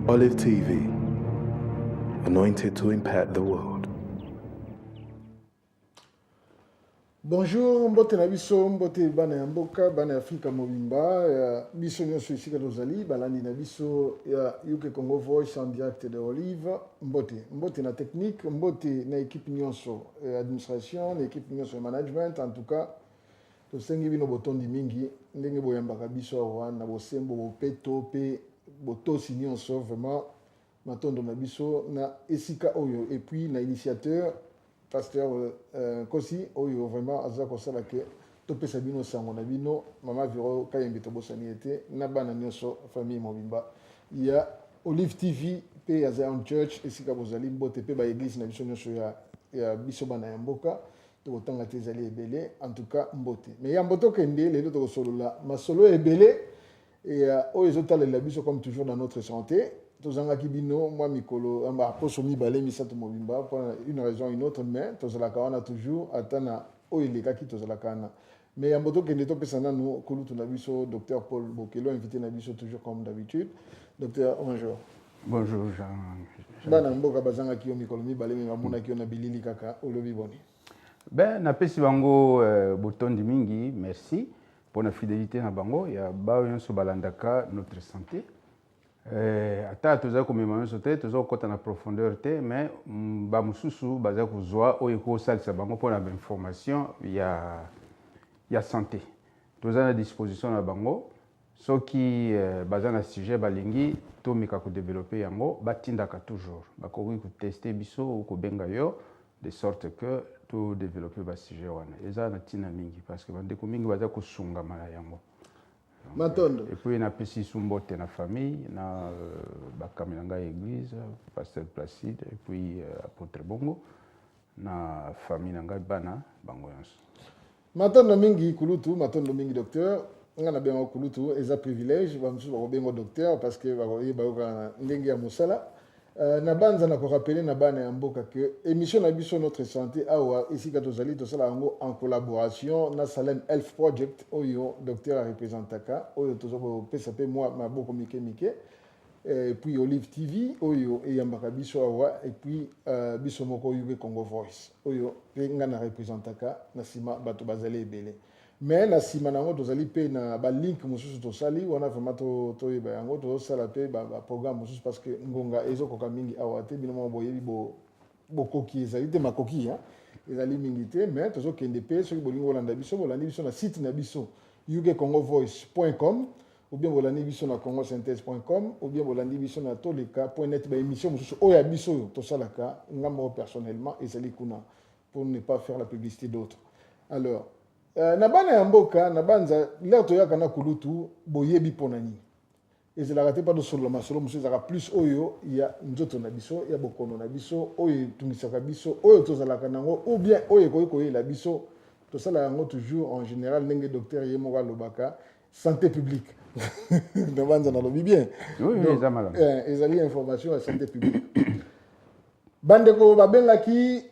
Olive TV, anointed to impact the world. Bonjour, mbote na biso, mbote bana ya mboka, bana ya Afrika mobimba, biso nyonso isika tozali, balandi na biso ya UK Congo Voice en direct de Olive, mbote na technique, mbote na équipe nyonso administration, na équipe nyonso management, en tout cas, tosengi bino botondi mingi, ndenge boyambaka biso awa na bosembo bopeto pe botosi nyonso vraiment matondo na biso na esika oyo et puis na initiateur pasteur Kosi oyo vraiment aza kosala ke topesa bino sango na bino mama Viro Kayembe tobosani ete na bana nyonso famille mobimba ya Olive TV pe ya Zion Church esika bozali mbote pe ba église na biso nyonso ya biso bana ya mboka tokotanga te ezali ebele en tout cas mbote mais ya mbote okende lelo tokosolola masolo ebele et oyo ezotalela biso comme toujours dans notre santé tozangaki bino mwa mikolo amba poso mibale misato mobimba pour une raison une autre mais tozalaka wana toujours ata na oyo elekaki tozalaka wana mais ya mboto kende topesa nanu kolutu na biso docteur Paul Bokelo invité na biso toujours comme d'habitude docteur bonjour. Bonjour Jean. Bana mboka bazangaki yo mikolo mibale me bamonaki yo na bilili kaka olobi boni. Ben napesi bango botondi mingi merci pour la fidélité na bango ya ba nyonso balandaka notre santé. Ata toza komema nyonso te toza kokota na profondeur te mais bamosusu baza kozwa oyo ekosalisa bango mpona bainformation ya santé toza na disposition na bango soki baza na sujet balingi tomeka kodevelope yango batindaka toujours bakoki koteste biso kobenga yo de sorte que todévelope basujet wana eza na ntina mingi parce que bandeko mingi baza kosungama na yango. Matondo. Et puis, on a aussi Sumbote na famille, na Bakaminanga église, pasteur Placide, et puis apôtre Bongo, na famille nanga bana bangoyans. Matondo mingi kulutu, matondo mingi docteur, ngana bengo kulutu, eza privilège, bamsu ba bengo docteur parce que ba yoka ndenge ya musala. Na banza na ko rappeler na bana ya mboka que émission na biso notre santé awa ici ka tozali to sala ngo en collaboration na Salem Health Project oyo docteur représentaka oyo tozo pesa pe moi maboko mike et puis Olive TV oyo eyambaka biso awa et puis biso moko yube Congo Voice oyo pe ngana représentaka na sima bato bazali ebele mais na sima nango tozali pe na ba link mosusu tosali wana vraiment to yeba yango tozosala pe ba programme mosusu parce que ngonga ezokoka mingi awa te bino mo boyebi bokoki ezali te makoki ezali mingi te mais tozokende pe soki bolingi bolanda biso bolandi biso na site na biso ukcongovoice.com ou bien bolandi biso na congosynthèse.com ou bien bolandi biso na toleka.net ba émission mosusu oyo ya biso oyo tosalaka ngambo personnellement ezali kuna pour ne pas faire la publicité d'autres. Alors na bana ya mboka na banza lero toyaka na kulutu boyebi pona nini ezalaka te pa tosolola masolo mosusu ezalaka plus oyo ya nzoto na biso ya bokono na biso oyo etungisaka biso oyo tozalaka nango ou bien oyo ekoki koyela biso tosala yango toujours en général ndenge docteur ye moko alobaka santé publique na banza nalobi bien ezali information ya santé publique bandeko babengaki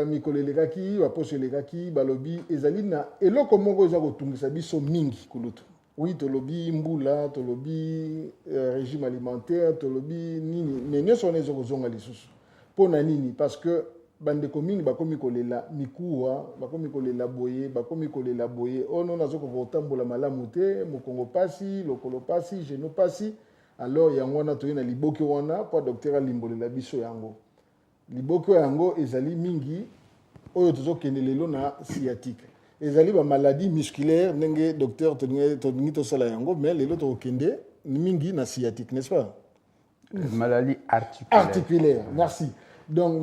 mikolo elekaki baposo elekaki balobi ezali na eloko moko eza kotungisa biso mingi kulutu oui tolobi mbula tolobi régime alimentaire tolobi nini mais nyonso wana ezokozonga lisusu mpona nini parce que bandeko mingi bakomi kolela mikuwa bakomi kolela boye ono nazokoka kotambola malamu te mokongo pasi lokolo pasi geno pasi alors yango wana toye na liboki wana mpo docteur alimbolela biso yango liboko yango ezali mingi oyo tozokende lelo na sciatique ezali ba maladie musculaire ndenge docteur tolingi tosala yango mais lelo tokende mingi na sciatique n'est-ce pas maladie articulaire merci donc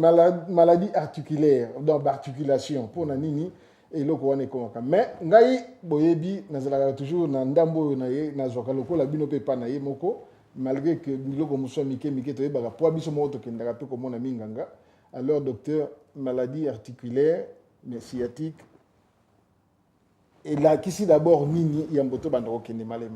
maladie articulaire donc articulation pour nini eloko wana ekomaka mais ngai boyebi nazalaka toujours na ndambo oyo na ye nazwaka lokola bino pe pa na ye moko malgré que biloko mosusu mike toyebaka po biso moko tokendaka mpe komona minganga alors docteur maladie articulaire mais sciatique et là qu'ici d'abord nini yamboto bandoko kende malé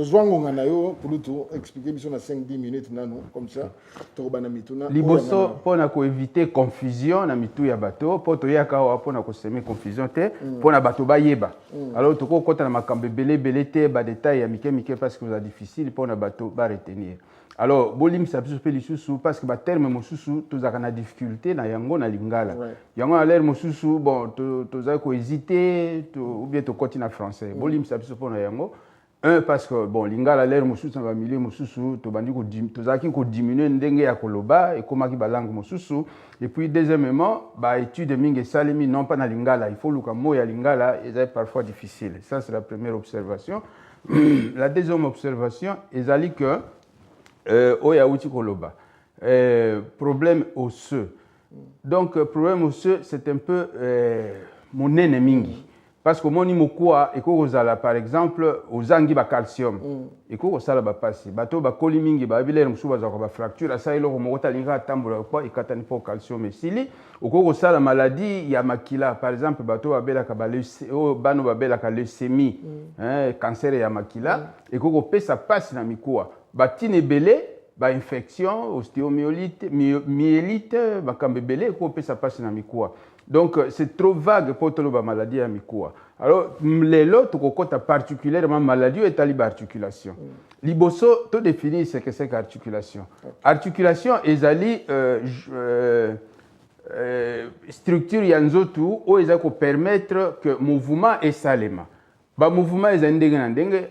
zwango ngana yo kulutu expliquer biso na 5-10 minutes nanu comme ça to bana mituna liboso pona ko éviter confusion na mitu ya bato poto yaka wa pona ko semer confusion te pona bato bayeba alors to ko kota na makambe belé te ba détail ya mike parce que ça difficile pona bato ba retenir. Alors bolim ça peut lisusu parce que ba terme mosusu to za kana difficulté na yango na lingala yango na l'air mosusu bon to za ko hésiter ou bien to koti na français bolim ça peut pona yango. Un, parce que bon, lingala l'air mosusu na milieu mosusu to bandi ko tozaki ko diminuer ndenge ya koloba et komaki ba langue mosusu et puis deuxièmement ba étude mingi salimi non pas na lingala il faut luka mo ya lingala est parfois difficile. Ça c'est la première observation. La deuxième observation ezali que oya uti koloba problème osseux. Donc problème osseux c'est un peu mon ennemi. Parce que mon imokwa ekozala par exemple ozangi ba calcium ekozala ba pasi bato ba koli mingi ba bilere musuba za ba fracture asa eloko mokota linga tambola kwa ekatani po calcium esili okozala maladie ya makila par exemple bato babelaka ba bano babelaka leucémie cancer ya makila ekopesa pasi na mikuwa batine belé ba infection ostéomyélite myélite bakambe belé ekopesa pasi na mikuwa. Donc c'est trop vague pour toute la maladie à mikoa. Alors les lots kokota particulièrement maladie et tali articulation. Liboso to définir ce que c'est qu'articulation. Articulation ezali structure yanzotu o ezako permettre que mouvement et salema. Ba mouvement ezandenge na ndenge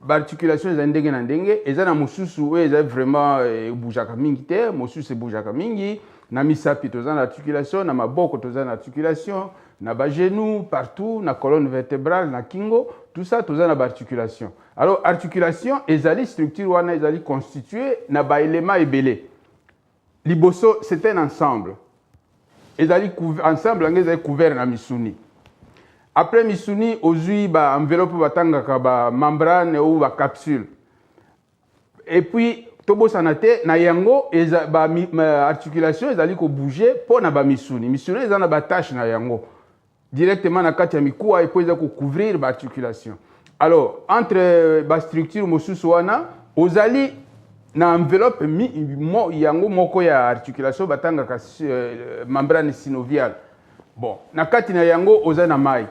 articulation ezandenge na ndenge ezana mususu o eza vraiment boujaka mingi te mususu boujaka mingi. Na misapi tozana articulation, na maboko tozana articulation, na ba genou partout, na colonne vertébrale, na kingo, tout ça tozana articulation. Alors articulation ezali structure wana ezali constituée na ba élément ebelé. Liboso c'est un ensemble. Ezali ensemble ezali couvert na misuni. Après misuni ozui ba enveloppe batanga ka ba membrane ou ba capsule. Et puis tobo sanate na yango eza ba articulation ezali ko bouger pona ba misuni eza na ba tâche na yango directement na kati ya mikuwa et puis eza ko couvrir ba articulation. Alors entre ba structure mosusu wana ozali na enveloppe yango moko ya articulation batanga ka membrane synoviale. Bon na kati na yango ozali na mai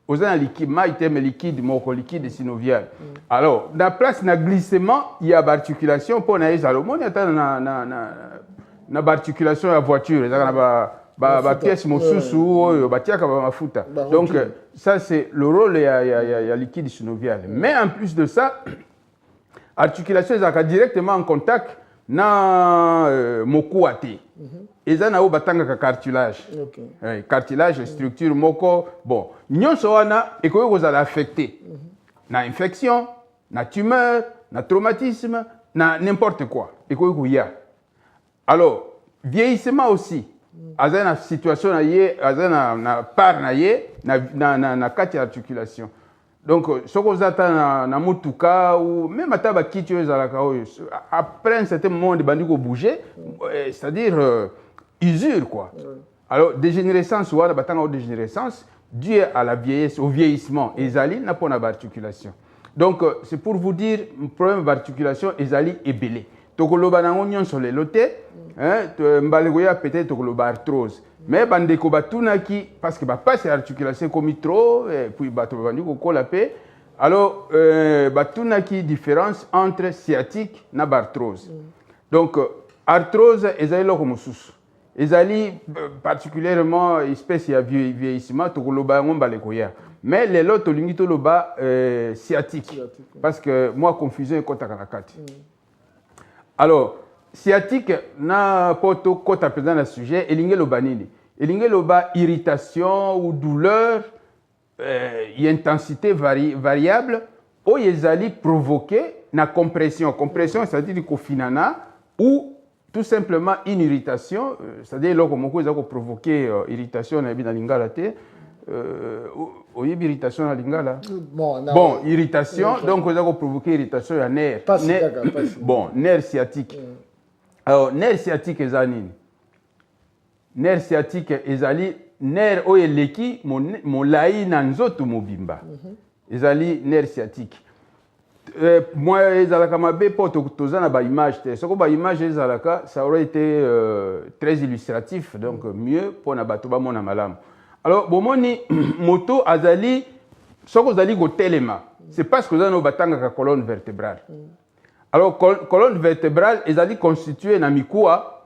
ozana liquide mai terme liquide moko liquide synovial. Alors na place na glissement il y a articulation pour na ezalomoni ata na articulation ya voiture ezaka na ba pièce mosusu oyo batiaka ba mafuta. Donc ça c'est le rôle ya liquide synovial. Mais en plus de ça articulation ezaka directement en contact na mokuate. Ezana o batanga ka cartilage. Cartilage structure moko bon nyonso wana ekoki kozala affecté na infection, na tumeur, na traumatisme, na n'importe quoi ekoki koya. Alors vieillissement aussi azana situation na ye azana na part na ye na kati articulation. Donc soko ozata na mutuka ou même ataba kiti ezalaka oyo après un certain moment de bandi ko bouger c'est-à-dire usure quoi. Alors dégénérescence ou batanga dégénérescence dû à la vieillesse au vieillissement ezali na pona articulation. Donc c'est pour vous dire le problème d'articulation ezali ebelé. Tokoloba nango nyonso lelo te mbalegoya peut-être tokoloba arthrose. Mais bandeko batunaki parce que ba passe articulation comme trop et puis bato bandi ko kola pe. Alors batunaki différence entre sciatique na arthrose. Donc arthrose ezali loko mosusu. Ezali particulièrement espèce ya vieillissement tokoloba yango mbalegoya. Mais les lots tolingi toloba sciatique parce que moi confusion ekota kanakati. Alors sciatique na poto kota présent na sujet elinge loba nini? Elinge loba irritation ou douleur intensité variable ou ezali provoqué na compression. Compression c'est-à-dire kofinana ou tout simplement une irritation, c'est-à-dire loko moko ezako provoquer irritation na bina lingala te. Irritation na lingala. Bon, irritation, donc vous avez provoqué irritation à nerf. Bon, nerf sciatique. Alors, nerf sciatique est nini? Nerf sciatique est nerf oyo eleki molai na nzoto mobimba ezali nerf sciatique. Moi ezalaka mabe po toza na ba image te soko ba image ezalaka ça aurait été très illustratif donc mieux pour na bato bamona malamu. Alors bomoni moto azali soko azali kotelema c'est parce que nous batanga ka colonne vertébrale. Alors colonne vertébrale ezali constituée na mikuwa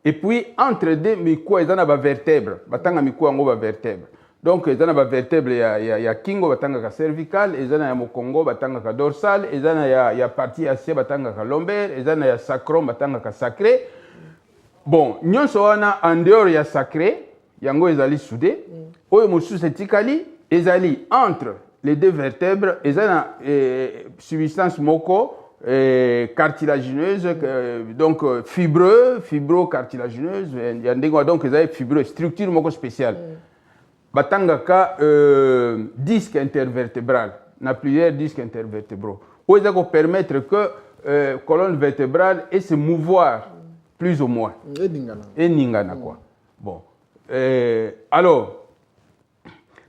et puis entre deux mikuwa ezana ba vertèbre batanga mikuwa ngo ba vertèbre. Donc ezana ba vertèbre ya kingo batanga ka cervical, ezana ya mokongo batanga ka dorsal, ezana ya partie acier batanga ka lombaire, ezana ya sacrum batanga ka sacré. Bon, nyonso wana en dehors ya sacré yango ezali soudé. Oyo mosusu etikali ezali entre les deux vertèbres, ezana substance moko cartilagineuse, donc fibro-cartilagineuse, donc ezali fibreux, structure moko spéciale. Batanga ka disque intervertébral, na plusieurs disques intervertébraux. Où ils vont permettre que colonne vertébrale et se mouvoir plus ou moins. Et ningana quoi. Bon. Alors,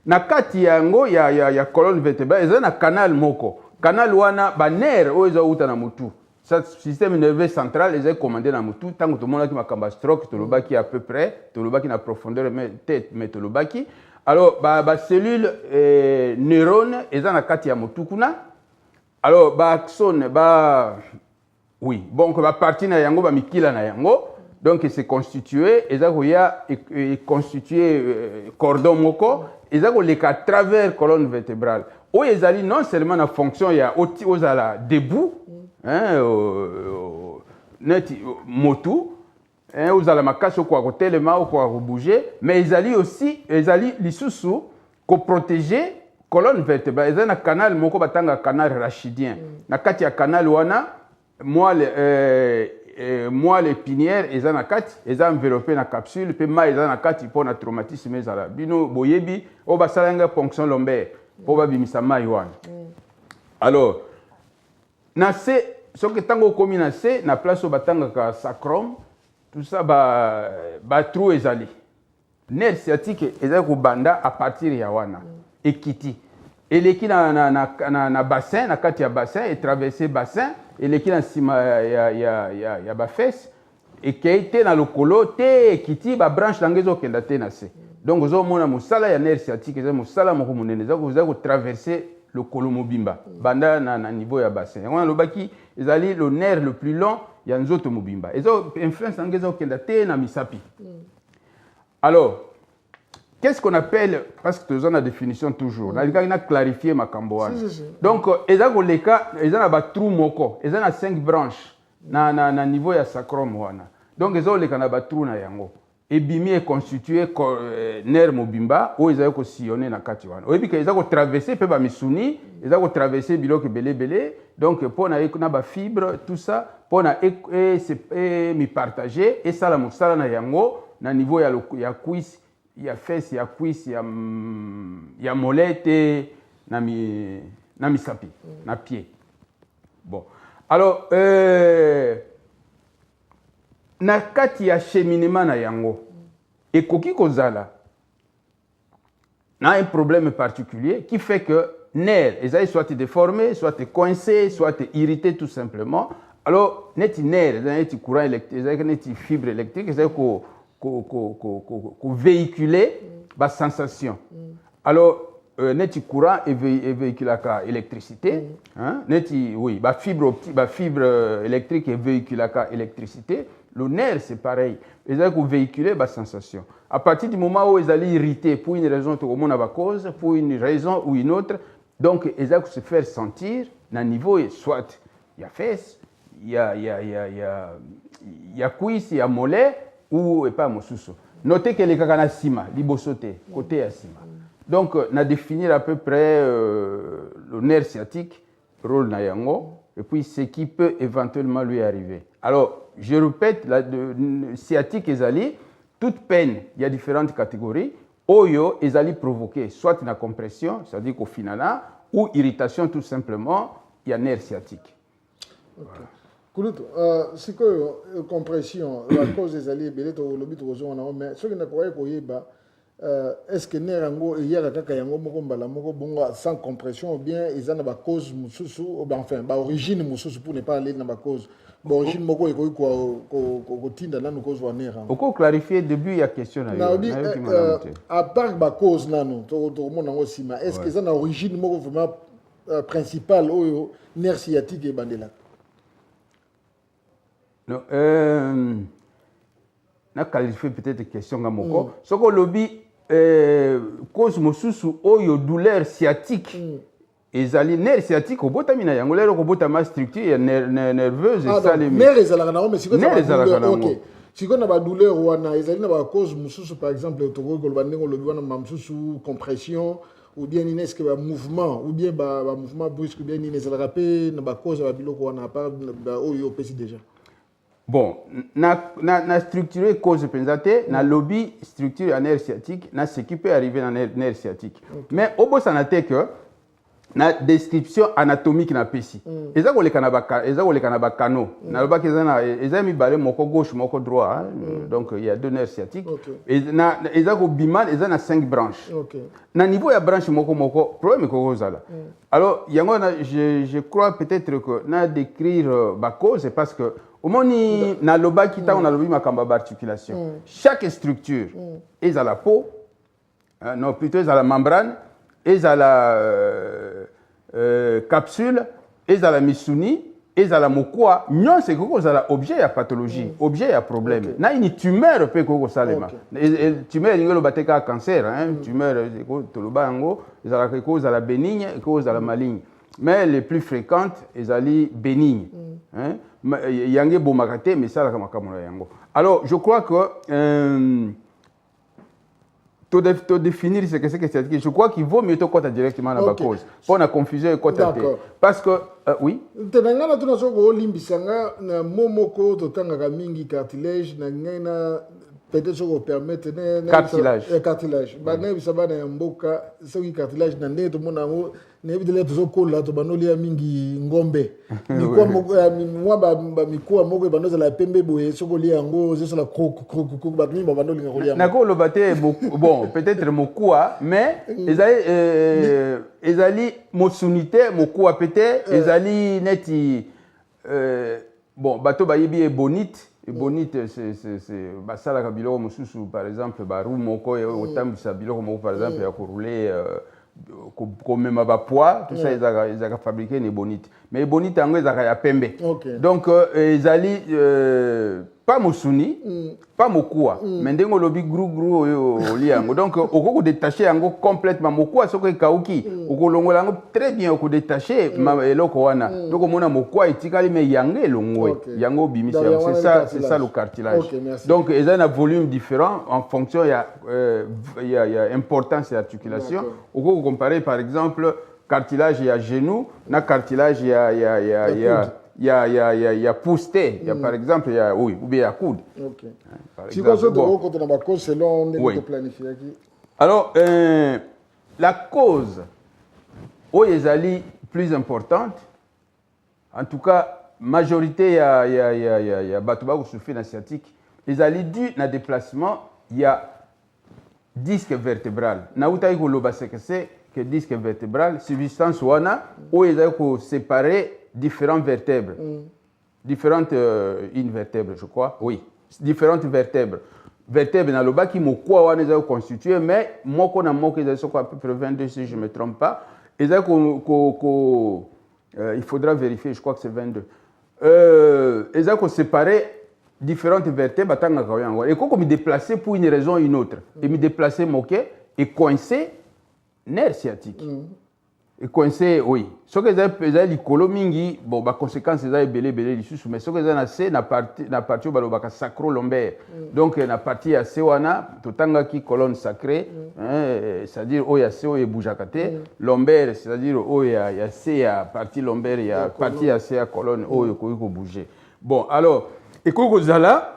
na kati yango ya colonne vertébrale, ils ont un canal moko. Canal wana ba nerf où ils ont uta na mutu. Ce système nerveux central, ils ont commandé na mutu. Tant que tout le monde a qui m'a stroke, tout le bas qui à peu près, tout le bas qui na profondeur tête, mais tout le bas qui. Alors, ba cellule neurone, ils ont na kati ya mutu kuna. Alors, ba axone, oui, bon, ba partie na yango, ba mikila na yango. Donc, c'est constitué, ils ont constitué cordon moko, ils ont les quatre travers colonne vertébrale. Où ils ont non seulement la fonction, il y a aux ala debout, hein, motu, hein, aux ala makaso quoi, côté les mains ou quoi bouger, mais ils ont aussi, ils ont les sous pour protéger colonne vertébrale. Ils ont un canal moko batanga canal rachidien. Na kati ya canal wana, moelle épinière ils ont enveloppé la capsule puis ma ils ont na kati pour na traumatisme ezala bino boyebi o basalanga ponction lombaire pour babimisa mai wana. Alors na C ce que tango komi na C na place au batanga ka sacrum tout ça ba trou ezali nerf sciatique ezali ko banda à partir ya wana ekiti eleki na bassin na kati ya bassin et traverser bassin eleki na sima ya ba fesse et qui était dans le colo te kiti ba branche langezo kenda te na se donc ozo mona musala ya nerf sciatique za musala moko munene za ko traverser le colo mobimba banda na niveau ya bassin on lobaki ezali le nerf le plus long ya nzoto mobimba ezo influence langezo kenda te na misapi. Alors qu'est-ce qu'on appelle, parce que tu as la définition toujours, on a clarifié ma camboane. Donc, ils ont un trou moko, ils ont 5 branches na niveau ya sacrum wana. Donc, ils ont un trou na yango. Et bimi est constitué nerf mobimba où ils ont sillonné na kati wana. Et puis ils ont traversé pe ba misuni, ils ont traversé biloko belé. Donc pour na ba fibre tout ça, pour na mi partager et ça la musala na yango na niveau ya cuisse. Il y a fesse, il y a cuisse, il y a molette, na misapi, na pied. Bon. Alors, na kati ya cheminement na yango, ekoki kozala, na un problème particulier qui fait que nerf, ils soit déformé, soit coincé, soit irrité tout simplement. Alors, neti nerf, neti courant électrique, neti fibre électrique, c'est véhiculer la sensation. Alors, neti courant et véhicule la électricité. Neti, oui, la fibre électrique et véhicule la électricité. Le nerf, c'est pareil. Ils ont véhiculé la sensation. À partir du moment où ils allaient irriter pour une raison, cause, pour une raison ou une autre, donc ils ont se faire sentir dans le niveau, soit il y a fesse, il y a cuisse, il y a mollet, ou pas mosusu. Notez que les kakana sima, libosoté, côté à sima. Donc, on a défini à peu près le nerf sciatique, rôle na yango, et puis ce qui peut éventuellement lui arriver. Alors, je répète, la sciatique ezali, toute peine, il y a différentes catégories. Oyo ezali provoqué soit une compression, c'est-à-dire qu'au final, ou irritation tout simplement, il y a nerf sciatique. Okay. Voilà. Kulutu, c'est que compression, la cause des alliés, mais ce qui n'a pas été est-ce que nerf yango eyaka kaka yango moko mbala moko bongo sans compression ou bien eza na ba cause mususu enfin ba origine mususu pour ne pas aller na ba cause ba origine moko ekoki ko tinda nanu cause wa nerf yango oko clarifier début ya question na yo à part ba cause nanu to mona ngo sima est-ce que eza na origine moko vraiment principale oyo nerf sciatique ebandela non na qualifier peut-être question nga moko soko lobi cause mosusu oyo douleur sciatique ezali nerf sciatique obotami na yango lelo kobotama structure nerveuse esalemi nerf ezalaka nango mais sikoyo na badouleur wana ezali na bacause mosusu par exemple tokoki koloba ndenge olobi wana mosusu compression ou bien nini est-ce que mouvement ou bien mouvement brusque ou bien nini ezalaka mpe na bacause ya babiloko wana apart oyo opesi déjà. Bon, na structure cause pensate, na lobby structure à nerf sciatique, na ce qui peut arriver dans nerf sciatique. Okay. Mais au bout ça n'a été que na description anatomique na pesi. Eza ko le kanaba kano. Na loba ke eza mi balé moko gauche moko droit, donc il y a deux nerfs sciatiques. Okay. Et na eza ko biman eza na 5 branches. Okay. Na niveau ya branche moko problème ko zala. Alors yango je crois peut-être que na décrire ba cause c'est parce que au moni na loba kita on a lobi makamba articulation. Chaque structure est à la peau, non plutôt est à la membrane, est à la capsule, est à la misuni, est à la mokwa. Non, c'est que ça a objet à pathologie, objet à problème. Okay. Na une tumeur peut que ça les tumeur ingelo bateka cancer, tumeur to loba ngo, ça la cause à la bénigne, cause à la maligne. Mais les plus fréquentes, elles sont bénignes. Yange bomakate, mais ça la kamakamona yango. Alors, je crois que to définir ce que c'est que c'est. Je crois qu'il vaut mieux te côté directement dans la cause. Pour la confusion et côté. Parce que oui. Tenanga tu naso ko limbisanga na momoko to tanga mingi cartilage na ngena peut-être ko permettre cartilage. Ba na bisaba na mboka so ki cartilage na ndeto mona ngo na bidele to ko la to banoli ya mingi ngombe. Ni kwa mwa ba mikuwa moko banoza la pembe boye soko li yango zo la krok ba mi ba banoli ngoli yango. Na ko lo baté bon peut-être mokuwa mais ezali mosunité mokuwa peut-être ezali neti bon bato ba yebi bonite. Bonite, c'est basala kabilo mosusu par exemple baru moko otambisa biloko moko par exemple ya rouler comme même ba poids tout ça ils a fabriqué les bonites mais bonite ango ezaka ya pembe donc ezali pas musuni pas mokuwa mais ndengo lobi gru oli yango donc okoko détacher yango complètement mokuwa soko ekauki okolongola yango très bien oko détacher eloko wana donc omona mokuwa etikali mais yango elongwe yango bimisi c'est ça le cartilage donc ezali na volume différent en fonction il y a importance de l'articulation okoko comparer par exemple cartilage il y a genou na cartilage il y a poussé, il y a par exemple, il y a oui, ou bien il y a coude. OK. Si vous avez côté dans la cause selon les planifiés qui. Alors la cause est plus importante. En tout cas, majorité il y a batuba ou souffle sciatique, est dû à déplacement, il y a disque vertébral. Na utai ko loba c'est que disque vertébral, substance wana ou est séparer différentes vertèbres, différentes vertèbres, je crois, oui, différentes vertèbres. Vertèbres dans le bas qui m'ont constitué, mais moi qu'on a manqué à peu près 22 si je ne me trompe pas, et ça il faudra vérifier, je crois que c'est 22. Et ça qu'on séparait différentes vertèbres, et qu'on me déplacer pour une raison ou une autre, et me déplacer moqué et coincé nerf sciatique. Et coincé, oui. Ce que j'ai dit, mingi, bon, bah conséquence c'est belé lisusu, mais ce que j'ai assez na partie où bah sacro lombaire. Donc na partie à sewana, totanga qui colonne sacrée, c'est-à-dire oh ya seo et boujakate, lombaire, c'est-à-dire oh ya c'est à partie lombaire, il y a partie à c'est à colonne oh ko bouger. Bon, alors, et koko zala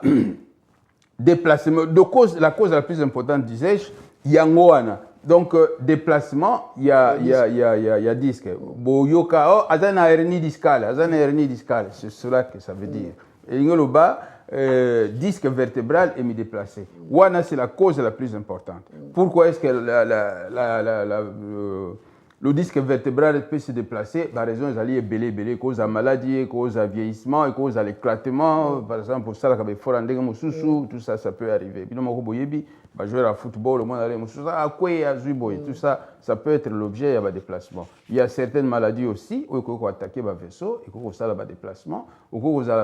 déplacement de cause la cause la plus importante disais-je, yangoana. Donc, déplacement, il y a disque. Boyoka, oh, azana hernie discale, c'est cela que ça veut dire. Et il y a disque vertébral est déplacé. Wana, c'est la cause la plus importante. Pourquoi est-ce que le disque vertébral peut se déplacer? Par raison, ils allaient belé, cause à maladie, cause à vieillissement, cause à l'éclatement. Par exemple, pour ça, tout ça, ça peut arriver. Jouer à football, tout ça, ça peut être l'objet de déplacement. Il y a certaines maladies aussi où il faut attaquer le vaisseau, il faut ça déplacement.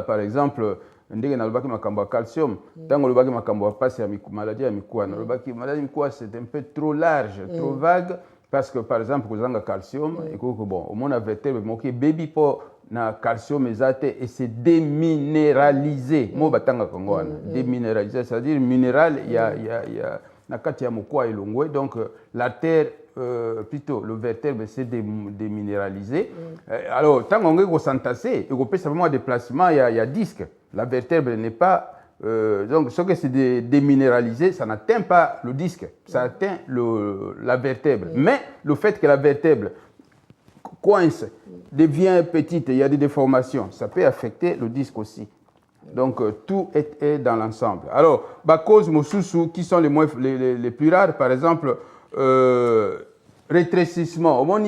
Par exemple, ndenge na lobaki makambo calcium, tango lobaki makambo passe ya maladie ya mikuwa, na lobaki maladie ya mikuwa c'est un peu trop large, trop vague. Parce que, par exemple, vous avez le calcium, et que bon, au moins, vertèbre, mais baby pour na calcium exact et c'est déminéralisé. Moi, batanga Congo, déminéralisé, c'est-à-dire minéral, il y a na katia mokwa elongwe, donc l'artère, plutôt le vertèbre, c'est déminéralisé. Alors, tant qu'on est s'entasser, il peut simplement déplacement, il y a disque. La vertèbre n'est pas. Donc, ce que c'est déminéralisé, ça n'atteint pas le disque, ça atteint la vertèbre. Mais le fait que la vertèbre coince, devient petite, il y a des déformations, ça peut affecter le disque aussi. Donc, tout est dans l'ensemble. Alors, cause mosusu, qui sont les plus rares, par exemple, rétrécissement. Au moins,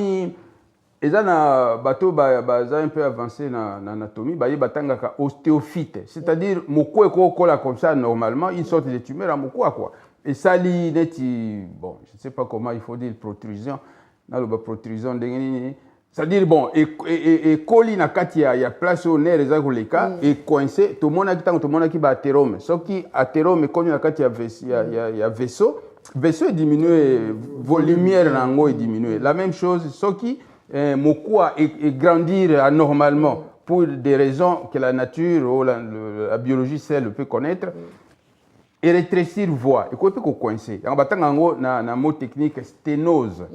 et ça, bateau un peu avancé dans l'anatomie, batanga ostéophyte, c'est-à-dire moko est comme ça normalement, une sorte de tumeur à moko quoi. Et ça bon, je ne sais pas comment il faut dire protrusion, dans le protrusion c'est-à-dire bon et coli na kati ya place au nerf les agoleka et coincé tout le monde qui ba athérome, sauf qui athérome connu na kati ya vaisseau est diminué, volumière nango est diminué. La même chose, sauf qui Mokua et grandir anormalement pour des raisons que la nature ou la biologie seule peut connaître et rétrécir voie. Et quoi peut coincer? En battant un mot technique sténose.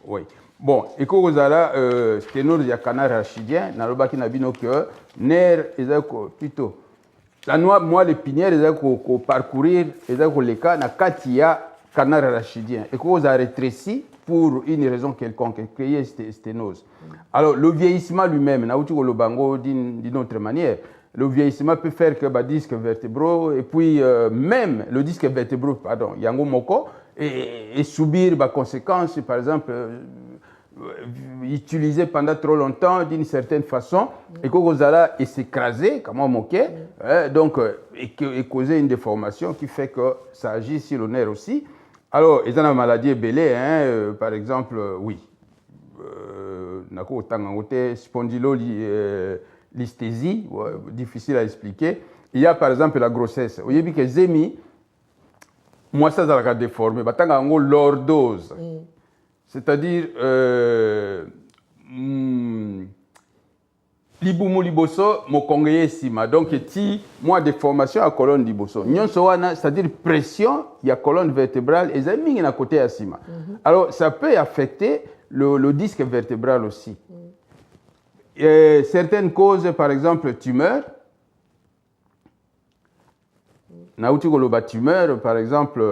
Oui. Bon, et quand vous avez sténose, il y a canal rachidien, dans le bas qui n'a pas que nerf, plutôt. La noix, moi, l'épinière, ils ont parcourir, ils ont les cas, na katia canal rachidien. Et quand vous avez rétréci, pour une raison quelconque, créer sténose. Alors, le vieillissement lui-même, d'une autre manière, le vieillissement peut faire que le disque vertébraux, et puis même le disque vertébraux, pardon, yango moko, et subir les conséquences, par exemple, utilisé pendant trop longtemps d'une certaine façon, et que vous allez s'écraser, comme on moquait, donc, et causer une déformation qui fait que ça agit sur le nerf aussi. Alors, ils ont une maladie belée, par exemple, oui. Spondylolisthésie, difficile à expliquer. Il y a par exemple la grossesse. Vous voyez que Zemi, moi ça a déformé, il y a une lordose. C'est-à-dire, libumu liboso mokongeye sima donc moi déformation à colonne liboso nyonso wana c'est-à-dire pression il y a colonne vertébrale et ça mingi na côté ya sima. Alors ça peut affecter le disque vertébral aussi. Certaines causes, par exemple tumeur, na uti koloba tumeur par exemple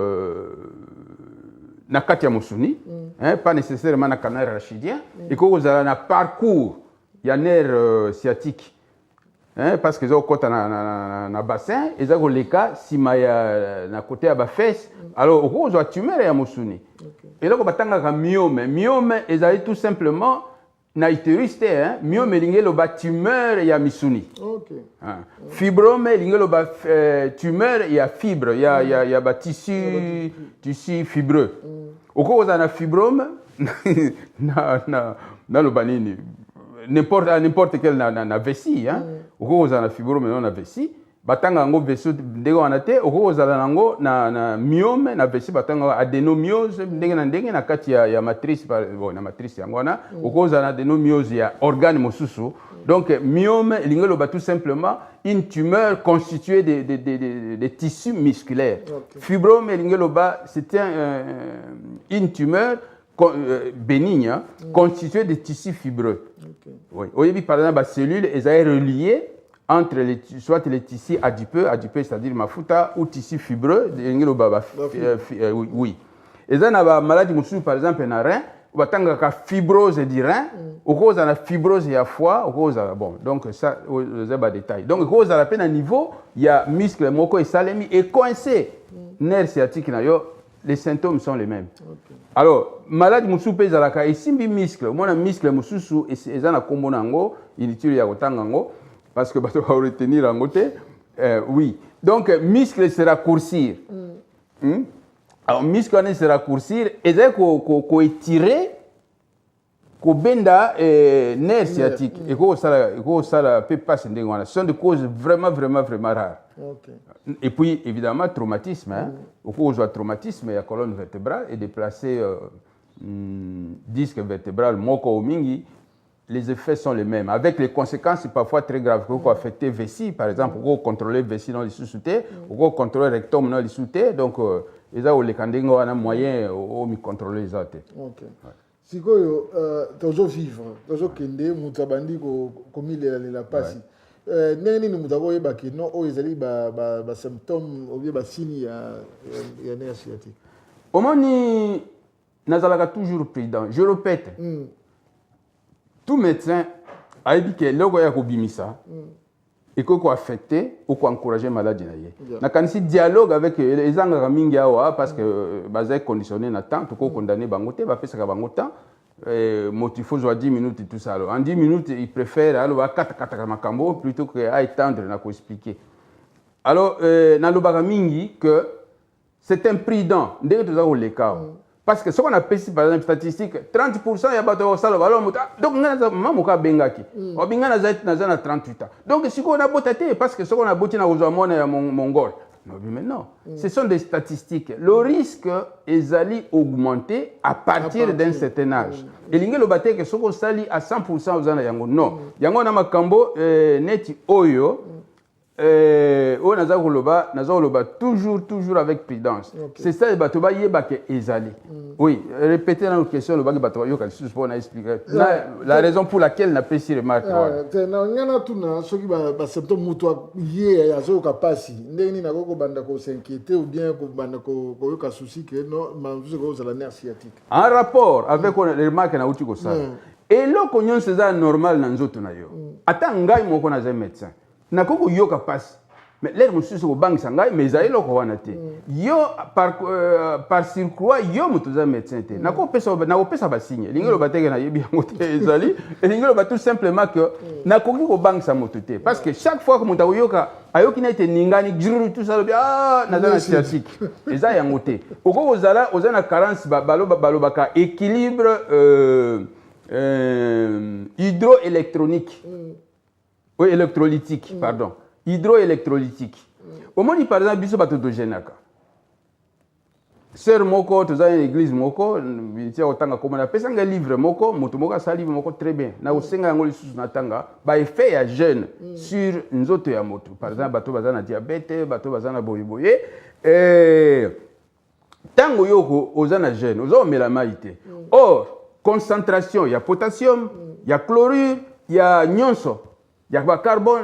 na kati ya musuni, pas nécessairement na canal rachidien, et que vous avez un parcours. Il y a un nerf sciatique. Parce que les autres côtés dans le bassin, ils ont les cas, si il y a un côté à la fesse, alors vous avez tumeur et musuni. Et là, vous avez un myome. Myome, ils ont tout simplement na utérus, myome, ils ont une tumeur et un musuni. Fibrome, ils ont une tumeur et un fibre. Il y a un tissu fibreux. Au cas où vous avez un fibrome, dans le banini. N'importe quelle na vessie, au cas où vous avez un fibrome non na vessie, batanga ngo vaisseau ndenge wana te, au cas où vous avez na myome na vessie batanga adénomyose ndenge na kati ya matrice bon na matrice yango wana, au cas où vous avez adénomyose ya organe mosusu. Donc myome lingelo ba tout simplement une tumeur constituée de tissus musculaires. Fibrome lingelo ba c'est une tumeur bénigne constituée de tissus fibreux. Oui. Par exemple, les cellules elles sont reliées entre soit les tissus adipeux c'est-à-dire mafuta, ou tissus fibreux, oui. Et ça, dans la maladie, par exemple, dans rein, batanga ka fibrose du rein, ou cause la fibrose ya foie, ou cause bon, donc ça c'est pas détail. Donc cause la peine à niveau, il y a muscle moko et salemi et coincé. Nerf sciatique na yo, les symptômes sont les mêmes. Okay. Alors, malade musu pe zalaka et simbi muscle, mona muscle mususu et za na kombo nango, inutile ya kotanga ngo parce que bato va retenir en côté. Oui. Donc muscle se raccourcir. Alors muscle se raccourcir et ça ko étirer ko benda nerf sciatique et ko ça peut passer ndengwana. Ce sont des causes vraiment rares. Okay. Et puis évidemment traumatisme hein. Au cause de traumatisme il y a colonne vertébrale et déplacer disque vertébral moko au mingi. Les effets sont les mêmes, avec les conséquences parfois très graves. Vous pouvez affecter vessie, par exemple, vous pouvez contrôler vessie dans les sous-soutés, vous pouvez contrôler rectum dans les sous-soutés, donc ils ont les candidats un moyen de contrôler les autres. Ok. Si vous toujours vivre, toujours kende, mutabandi comme il est la passe. Nani nous avons eu non, oh ils allaient ba symptômes ou bien ba signes ya nerf sciatique. Au moins ni nazalaka toujours prudent. Je répète. Tout médecin a dit que le gars ko bimisa et ko affecté ou ko encourager maladie na ye. Na kanisi dialogue avec les angara mingi awa parce que bazay conditionné na temps to ko condamner bangote ba pesa ka bangota motifo zo 10 minutes et tout ça. Alors en 10 minutes il préfère alors va kata makambo plutôt que à étendre na ko expliquer. Alors na lobaka mingi que c'est imprudent ndenge to za ko leka. Parce que ce qu'on appelle par exemple statistique 30% ya bato osala balo muta donc ngana mamuka bengaki obingana na 38 ans donc si on a botaté parce que ce qu'on a botti na ozamona ya mongol mais non ce sont des statistiques le risque est allé augmenter à partir d'un certain âge et linge lo baté que ce qu'on sali à 100% ozana yango non yango na makambo neti oyo on a toujours avec prudence. Okay. C'est ça le bateau ezali. Oui, répétez dans la question le bateau pour expliquer. La raison pour laquelle n'a pas si remarque. Na tuna soki ba symptômes muto yé ya zo kapasi. Ndeni na ko banda ko s'inquiéter ou bien ko banda ko yoka souci que non manzo ko za la nerf sciatique. En rapport avec les remarques na uti ko ça. Et là ko nyon c'est normal na nzoto na yo. Ata ngai moko na za médecin. Na koko yoka passe mais l'air monsieur ko bank sangai mais za eloko wana te yo par surcroît yo mutuza médecin te na ko pesa ba signe lingelo bateke na yebi yango te ezali lingelo ba tout simplement que na ko bank sa motuté parce que chaque fois que muta yoka ayoki na te ningani juru tout ça na za sciatique eza yango te oko ozala na carence balobaka équilibre hydroélectronique. Oui, électrolytique, pardon. Hydroélectrolytique. Au moins, par exemple, biso bato dogenaka. Sœur moko, tu as une église moko, tu as un livre moko, moto moko sa livre moko très bien. Na osenga ngoli susu natanga, ba effet ya jeune sur nzoto ya moto. Par exemple, bato bazana diabète, bato bazana boyeboye. Tango yoko ozana jeune, ozo melamaite. Or, concentration, il y a potassium, il y a chlorure, il y a nyonso. Il y a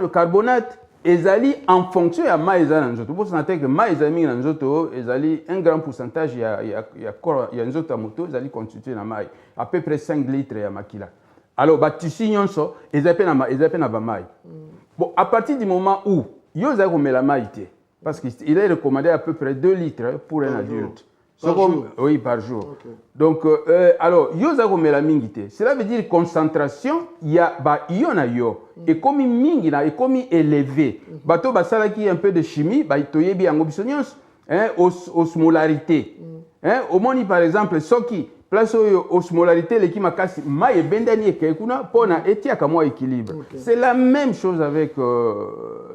le carbonate, ezali en fonction de ma ezali nzoto. Pour sentir que ma ezali nzoto, ezali un grand pourcentage il y a nzoto moto ezali constitué na mai à peu près 5 litres ya makila. Alors ba tissu nyonso ezali na ba mai. Bon à partir du moment où yo za ko mela mai te parce qu'il est recommandé à peu près 2 litres pour un adulte. Oui, par jour. Okay. Donc, alors, yoza komela mingite. Cela veut dire concentration, il y a yo. Et comme mingi na, et comme élevé. Bato basala qui un peu de chimie, ba itoyebi en obisonios, osmolarité. Au moni par exemple, soki place osmolarité l'équipe makasi ma e bendani ke kuna pona etia kamo équilibre. Okay. C'est la même chose avec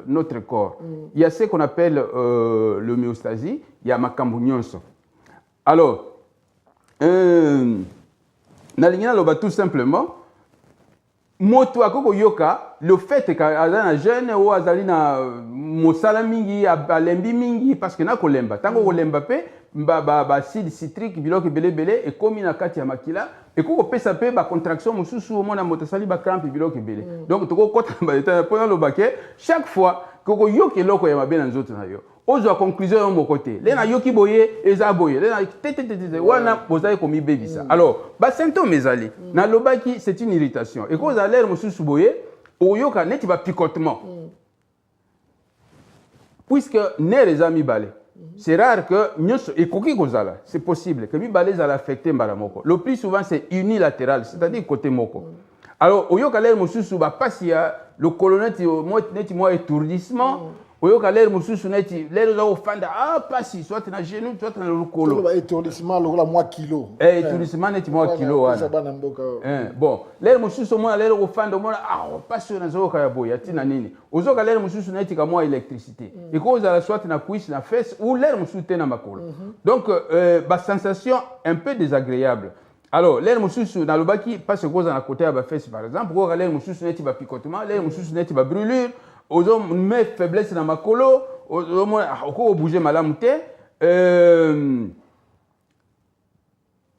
notre corps. Il y a ce qu'on appelle l'homéostasie, il y a makambo nyonso. Alors, nalingina loba tout simplement, moto akoko yoka, le fait que azana jeune ou azali na mosala mingi, alembi mingi, parce que na kolemba. Tango kolemba pe, acide citrique biloko belé et comme na kati ya makila et ko pesa pe ba contraction mususu mona motosali ba crampe biloko belé donc to ko kota ba état pendant le baquet chaque fois ko yoki loko ya mabe na nzoto na yo ozo conclusion yo mon côté les na yoki boye eza boye les na wana bozali komi bebisa alors ba symptômes ezali na lobaki c'est une irritation et ko za l'air mususu boye oyoka neti ba picotement puisque nerf eza mibale. C'est rare que et c'est possible que mibale za affecté mbaramoko. Le plus souvent c'est unilatéral, c'est-à-dire côté moko. Alors oyoka l'air mususu ba pasi ya le colonnetti neti mo étourdissement oyoka l'air mususu neti l'air za ofanda pasi soit na genou soit na le colo. Le étourdissement le moi kilo. Étourdissement neti mo kilo wana. Bon, l'air mususu mo l'air ofanda mo pasi na zoka ya boya tina nini. Ozoka l'air mususu neti ka mo électricité. Et cause la soit na cuisse na fesse ou l'air mususu na makolo. Donc ba sensation un peu désagréable. Alors, l'air mususu dans le baki passe cause à côté à la fesse par exemple, pour l'air mususu neti ba picotement, l'air mususu neti ba brûlure. Aux hommes mais faiblesse dans ma colo aux hommes au bouger malamute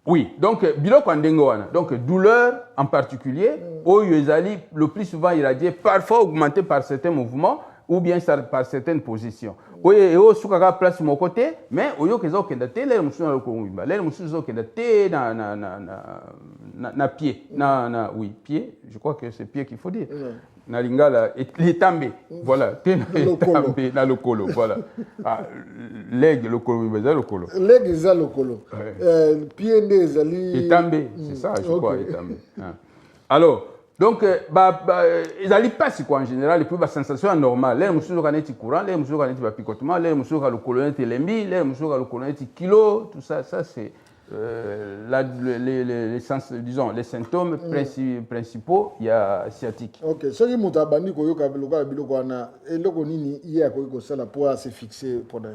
oui donc biloko andengoana donc douleur en particulier oyezali le plus souvent irradié parfois augmenté par certains mouvements ou bien par certaines positions oye o sukaka place mon côté mais oyo kezo kenda te l'air mususu na lokongimba l'air mususu kenda te na pied na oui pied je crois que c'est pied qu'il faut dire na lingala etambe voilà na lokolo voilà leg lokolo beza lokolo leg za lokolo pied ndezali etambe c'est ça je crois etambe alors donc ils allaient passer quoi en général et puis la sensation normale les mususu kaneti courant les mususu kaneti ba picotement les mususu ka lokolo neti lembi les mususu ka lokolo neti kilo tout ça c'est les symptômes principaux il y a sciatique. OK, ce qui muta bandi ko yoka biloko na eloko nini hier ko sala pour se fixer pendant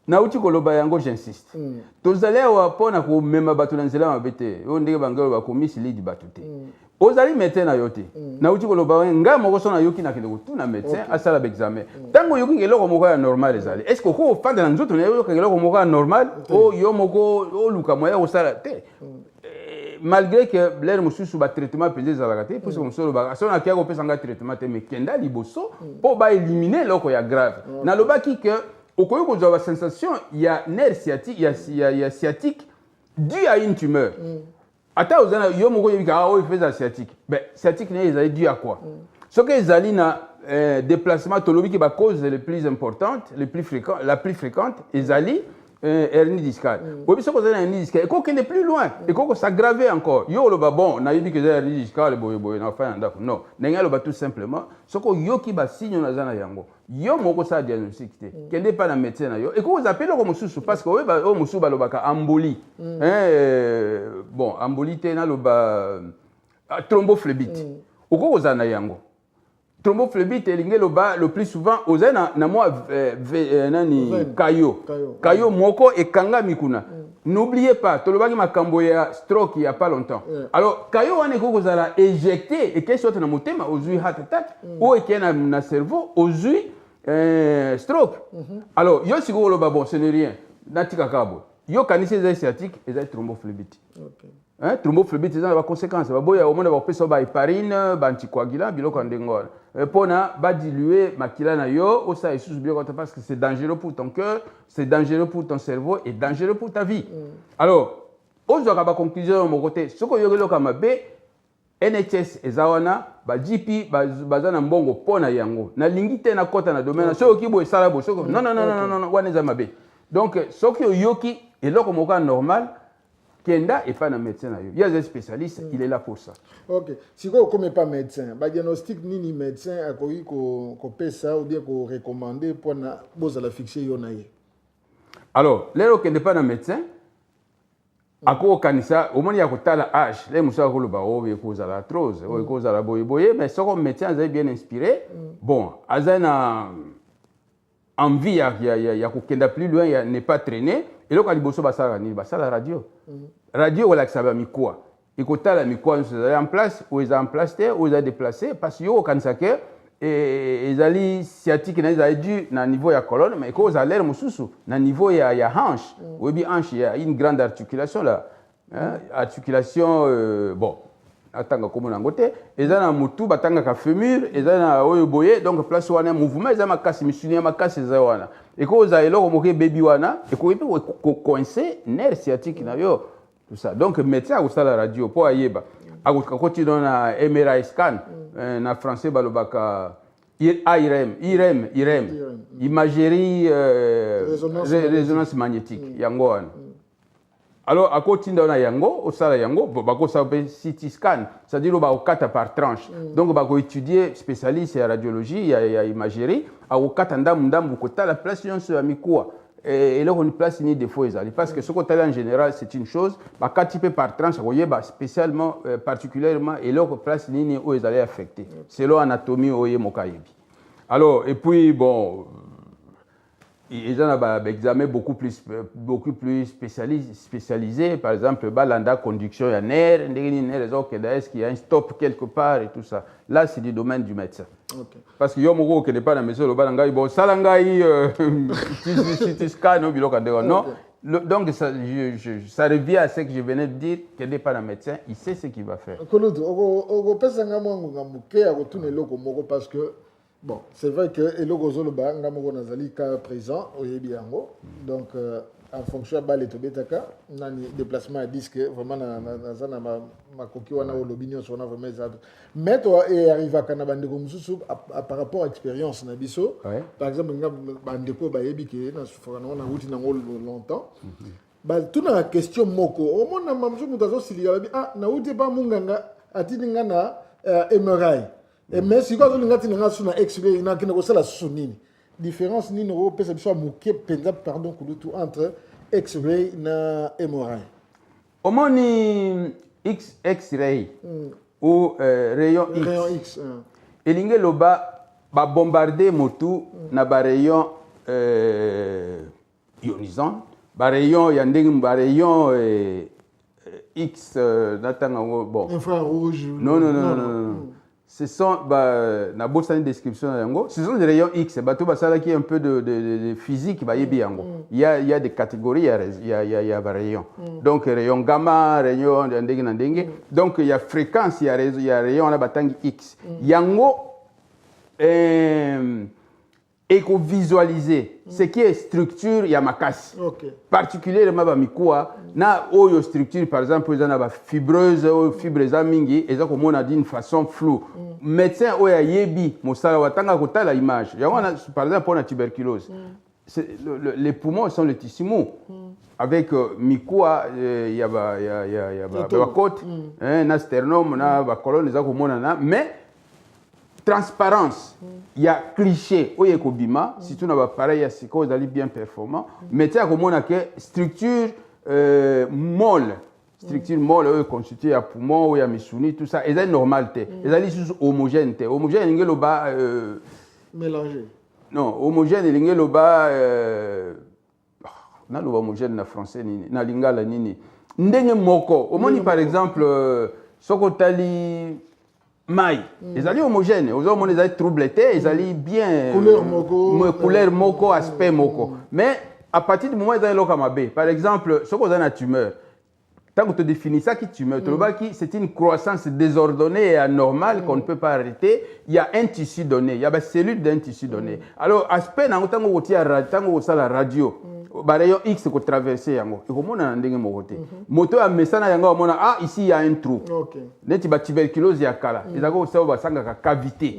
na uti koloba yango j'insiste. Tozali wa pona ko mema bato na nzela mabete o ndenge bangalo ba komisi lidi batute. Ozali médecin na yote. Na uti koloba nga moko so na yoki na kende ko tuna médecin asala examen. Tango yoki eloko moko ya normal ezali. Est-ce que ko fanda na nzoto na yoki eloko moko ya normal o yo moko o luka moya osala te. Malgré que l'air mususu ba traitement pesé za la te parce que musolo ba so na kia ko pesa nga traitement te mais kenda liboso po ba éliminer loko ya grave. Na lobaki que au cas où vous avez la sensation, il y a nerf sciatique, il y a sciatique dû à une tumeur. Attends, vous avez il fait la sciatique. Ben, sciatique, ils ont dû à quoi? Ce que les alliés na déplacement tolobique qui est la cause les plus importante, la plus fréquente, les alliés hernie discale. Oui, ce que vous avez hernie discale, et qu'on est plus loin, et qu'on s'aggrave encore. Yo le bon, na dit que j'ai hernie discale, non, n'enga le tout simplement, ce que yo qui ba signe na zana yango. Yo moko sa diagnostic te. Kende pas na médecin na yo. Et qu'on vous appelle comme mususu parce que o mususu ba lobaka embolie. Bon, embolie te na loba thrombophlébite. Oko ozana yango. Thrombophlébite elinge loba le plus souvent ozana na moi nani kayo moko ekanga mikuna. N'oubliez pas, tolobaki makambo ya stroke il y a pas longtemps. Alors kayo wane ko kozala éjecté et qu'est-ce que na motema ozui heart attack ou ekena na cerveau ozui stroke. Alors yo siko loba bon ce n'est rien. Natika kabo. Yo kanisi za sciatique et za thrombophlébite. OK. Thrombophlébite c'est la conséquence. Ba boya au monde ba pesa ba héparine, ba anticoagulant biloko ndengol. Pona ba diluer makila na yo, o sa esusu biloko parce que c'est dangereux pour ton cœur, c'est dangereux pour ton cerveau et dangereux pour ta vie. Alors, ozo ka ba conclusion mon côté, soko yo loka mabe NHS ezawana ba GP bazana mbongo pona yango. Na lingite na kota na domaine soko kibo esala bo soko. Non, wana za mabe. Donc soko yoki eloko moko normal Kenda et pas un médecin. Il y a des spécialistes, il est là pour ça. Ok. Si vous ne pas médecin, le diagnostic ni médecin a qu'on peut ça ou bien qu'on recommande pour la fixer. Alors, là où n'est pas un médecin, à quoi kanisa au moins il y a la âge, les moussa ko le ba o cause à l'arthrose, o cause à la boye, mais ce comme médecin est bien inspiré. Bon, azana envie il y a kenda plus loin, il n'est pas traîné. Et là, quand il bosse, la radio. Radio, on a ça va et quand la micro, en place, ou ils ont en place, ou ils ont déplacé, parce que yo, quand ça que, et ezali sciatique na ezali dû na niveau ya colonne mais ko zalaire mususu na niveau ya hanche oyebi hanche il y a une grande articulation là hein? Articulation bon atanga komona yango te eza na mutu batangaka fémur eza na oyo boye donc place wana mouvement eza makasi misuni ya makasi eza wana ekoza eloko moke bebi wana ekoyebi coincer nerf sciatique na yo tout ça donc médecin akosala radio po ayeba akoti na MRI scan na français balobaka IRM imagerie résonance magnétique yango wana alors akoti na yango osala yango bakosala pe CT scan c'est-à-dire bakokata par tranche donc bakoétudier spécialiste ya radiologie ya imagerie akokata ndambu kotala place nyonso ya mikuwa et là on place ni défaut ezali parce que ce qu'on en général c'est une chose bakati pe par tranche akoyeba spécialement particulièrement et là place ni o ezali affecté selon anatomie oye mokayebi alors et puis bon ils ont un examen beaucoup plus spécialisé. Par exemple, balanda conduction, il y a nerf, est-ce qu'il y a un stop quelque part et tout ça. Là, c'est du domaine du médecin. Okay. Parce que yo qui n'est pas dans la maison, le balanga, bon, salangai, tu scannes, non. Donc, ça revient à ce que je venais de dire, qu'il n'est pas un médecin, il sait ce qu'il va faire. Parce que bon, c'est vrai que Eloko Zoloba, Ngamoko Nazali, cas présent, au Yebiango. Donc, en fonction de l'Etobetaka, nani déplacement à disque, vraiment, ma coquille, ou l'opinion, on a vraiment ça. Mais toi, et arrive à Kanabande Gomsusu, par rapport à l'expérience, Nabiso, par exemple, Bandeko, Bayebi, qui est dans ce forum, on a route longtemps. Tout dans la question Moko, au moins, on a mamzou, Moutazo, s'il y a ah, Naouté pas Munganga, Atiningana, MRI. Mais si vous avez une X-ray, il y a une différence entre X-ray et MRI. Au moins, X-ray ou rayon X. Et il y a bombardé motu na rayon ionisant, rayon rayon X bon. Infrarouge. Non. Ce sont, na une description ce sont des rayons X. Qui un peu de physique, il y a des catégories, il y a des rayons. Donc, rayon gamma, rayon dengue. Donc, il y a fréquence, il y a rayon X. Yango, éco-visualiser ce qui est structure, il y a makasi. Particulièrement, na oyo structure, par exemple, il y a fibreuse, fibres mingi, et ça, comme on a dit, d'une façon floue. Médecin, oya yebi, mosala watanga kota la image. Par exemple, pour la tuberculose, les poumons sont les tissus mous. Avec mikua, il y a la côte, na sternum, na colonne, mais transparence, il y a cliché, oye kobima, si tu n'as pas pareil, c'est qu'on est bien performant. Mais tu as comme on a que structure molle, constituée à poumon, ou à missouni, tout ça, et c'est normalité. Et c'est sous homogène. Homogène, il y a le bas. Mélangé. Non, homogène, il y a le bas. Non, homogène en français, na lingala nini. Ndenge moko. Au moins, par exemple, sokotali. Maï, ils allaient homogènes, aux hommes ils allaient troubletés, ils allaient bien couleur moko, aspect moko. Mais à partir du moment où ils allaient lokamabé, par exemple, ce qu'on a une tumeur, tant que tu définis ça qui tumeur, c'est une croissance désordonnée et anormale qu'on ne peut pas arrêter. Il y a un tissu donné, il y a des cellules d'un tissu donné. Alors aspect dans tant que la radio. Rayon X ko traverser yango ikomona ndenge mokote moto ya mesana yango mona ah ici il y a un trou neti ba tuberculose ya kala ezako ça ba sanga ka cavité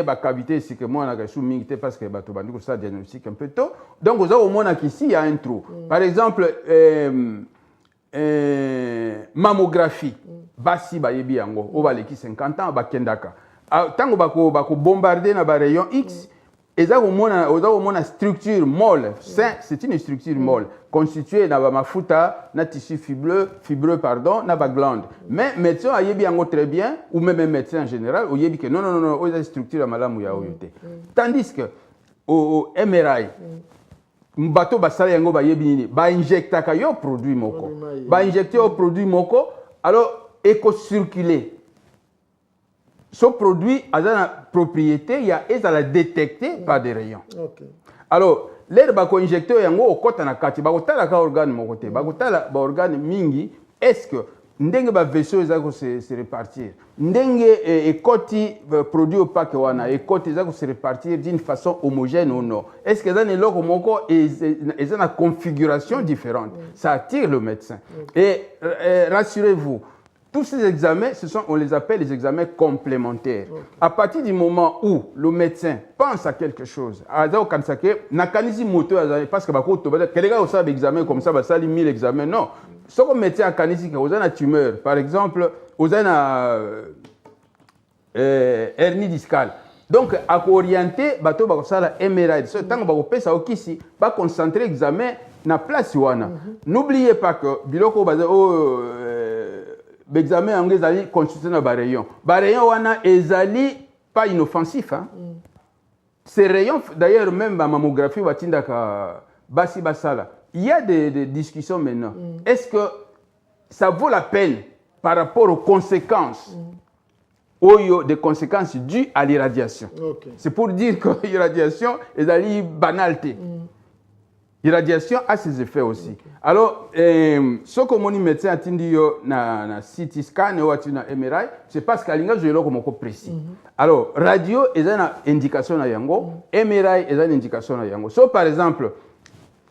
ba cavité c'est que moi na ka sou mingi te parce que bato bandi ko ça diagnostic un peu tôt donc vous avez mona qu'ici il y a un trou par exemple mammographie basi ba yebi yango o ba leki 50 ans ba kendaka tango bako bombarder na ba rayon X. Et ça, on a une structure molle. C'est une structure molle constituée dans ma fouta, na tissu fibreux, na ba glande. Mais médecin a yebi yango très bien, ou même un médecin en général, ou yebi que non, on a une structure à malamu ya oyote. Tandis que au MRI, bateau basala yango ba yebi nini, ba injecta ka yo produit moko, ba injecter au produit moko, alors éco-circuler. ce produit a une propriété, il y a la détecté par des rayons. Okay. Alors, l'air bako injecteur yango okota na kati bakotala ka organe moko te bakotala ba organe mingi est-ce que ndenge ba vaisseau ezako se répartir ndenge ekoti produit opaque wana ekoti ezako se répartir d'une façon homogène ou non est-ce que dans eloko moko ezana na configuration différente ça attire le médecin et rassurez-vous tous ces examens, on les appelle les examens complémentaires. Okay. À partir du moment où le médecin pense à quelque chose, parce que quelqu'un a un examen comme ça, ça lit 1000 examens. Non. Ce que le médecin a une tumeur, par exemple, il a une hernie discale. Donc, à orienter, il y a un MRI. Tant que vous va concentrer l'examen dans la place. N'oubliez pas que, l'examen anglais est consulté dans les rayons. Les rayons sont pas inoffensifs. Hein? Ces rayons, d'ailleurs, même dans la mammographie, il y a des discussions maintenant. Est-ce que ça vaut la peine par rapport aux conséquences des conséquences dues à l'irradiation? Okay. C'est pour dire que l'irradiation est banalité. L'irradiation a ses effets aussi. Okay. Alors, ce que mon médecin a dit na CT scan ou na MRI, c'est parce qu'il y a un peu précis. Alors, radio est une indication na yango, MRI est une indication na yango. So, par exemple,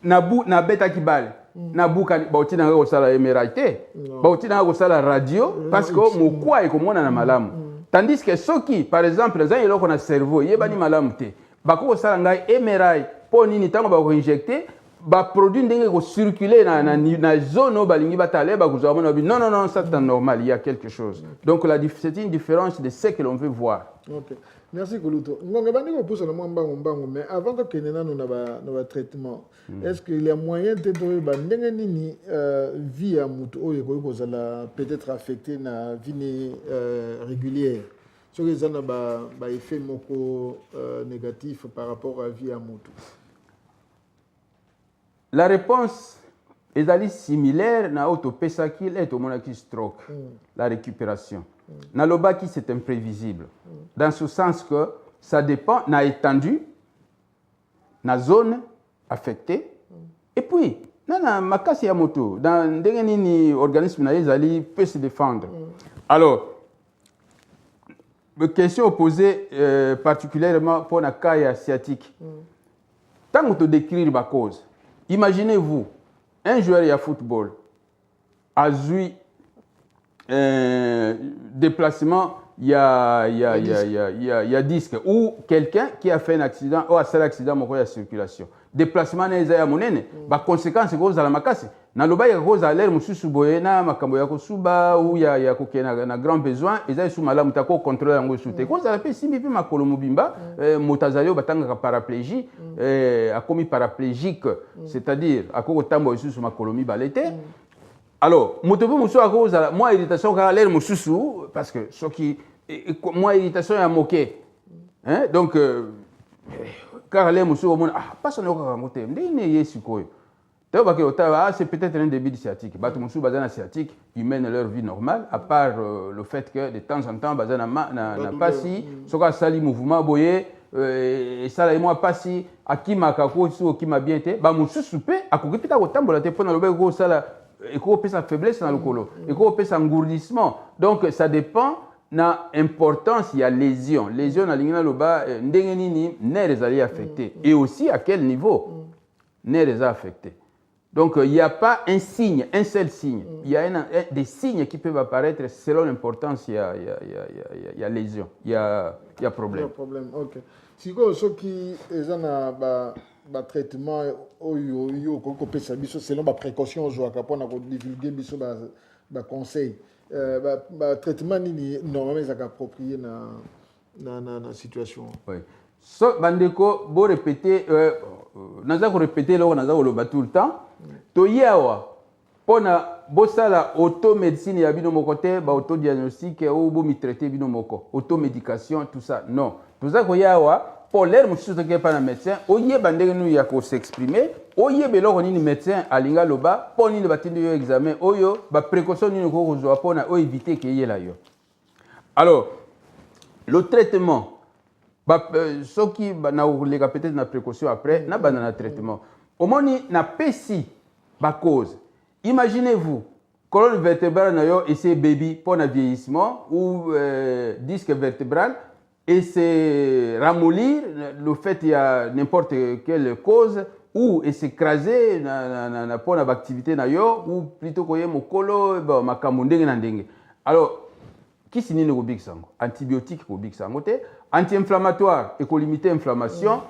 na beta kibale, na buka bauti na ko sala MRI te, bauti na ko sala radio parce que mo kwa e komona na malamu. Tandis que ceux qui, par exemple, zan yelo ko na cerveau, yebani malamu te, bako sala ngai MRI po nini tango ba ko injecter ba produit ndenge ko circuler na zone où balingi batale ba ko non ça c'est normal, il y a quelque chose. Donc c'est une différence de ce que l'on veut voir. OK. Merci Kuluto. Ngonga bandi ko pousse le mbango mais avant que kenena nous na traitement, est-ce qu'il y a moyen de ba ndenge nini vie à mutu oyo ko zala peut-être affecté na vie régulière? Ce que ça na ba effet moko négatif par rapport à vie à mutu. La réponse est similaire à l'autopésakil et au stroke, la récupération. Dans le bas c'est imprévisible. Dans ce sens que ça dépend de l'étendue, de la zone affectée. Et puis, dans l'organisme peut se défendre. Alors, une question posée particulièrement pour le cas asiatique. Tant que tu décris la cause, imaginez-vous, un joueur de football a eu déplacement, il y a disque, ou quelqu'un qui a fait un accident, ou a fait un accident de la circulation. Déplacement, il y a des conséquences qui sont à la makasi. Dans le bas, il y a des alertes, ou il y a un grand besoin, il y a des contrôle en dessous. Quand ça fait si bien ma colomobimba, motazalio batanga paraplégie, a commis paraplégique, c'est-à-dire à cause de tambo sous ma colomi balete. Alors, motobo muso à cause de moi irritation car l'air mususu parce que ce qui moi irritation est moqué. Hein? Donc car l'air musu au monde pas son au moté. Ndine yesikoyo. C'est peut-être un débit sciatique. Ils mènent leur vie normale, à part le fait que de temps en temps, ils pas si, sali mouvement boyé, et ça là moi pas si, à qui m'a kako ou qui m'a bien été, monsieur soupé, à quoi que tu as autant de la téléphone, le ça là, et qu'on peut sa faiblesse dans le colo, et qu'on peut s'engourdissement. Donc ça dépend. Na importance, il y a lésion. Lésion à l'ingénieur le bas, n'dengenini, n'est les affectés. Et aussi à quel niveau n'est les affectés. Donc, il n'y a pas un signe, un seul signe. Il y a des signes qui peuvent apparaître selon l'importance, il y a lésion, il y a problème. Il y a problème, ok. Si ceux qui ont un traitement, selon la précaution, je vais divulguer des conseils. Le traitement, normalement, est approprié dans la situation. Oui. So, bandeko, vous répétez, nous allons répéter là, nous allons tout le temps. Toyawa, pona bosala automédecine ya bino mokote, ba autodiagnostic ou bo mitraité bino moko, automédication tout ça. Non. Tout ça koyawa pour l'air mususu ke pa na médecin, oye bandenge nu ya ko s'exprimer, oye beloko nini médecin alinga loba, poni ne batindi yo examen, oyo ba précaution nini ko kozwa pona o éviter ke yela yo. Alors, le traitement, ceux qui ont peut-être une précaution après, n'a pas de traitement. Au moins, na pesi, cause. Imaginez-vous, colonne vertébrale et c'est bébé pour le vieillissement ou disque vertébral et c'est ramollir le fait qu'il y a n'importe quelle cause ou s'écraser pour l'activité ou plutôt qu'il y ait mon colo, ma kamundenge. Alors, qui signe le big sango? Antibiotique au big sango, anti-inflammatoire et pour limiter l'inflammation,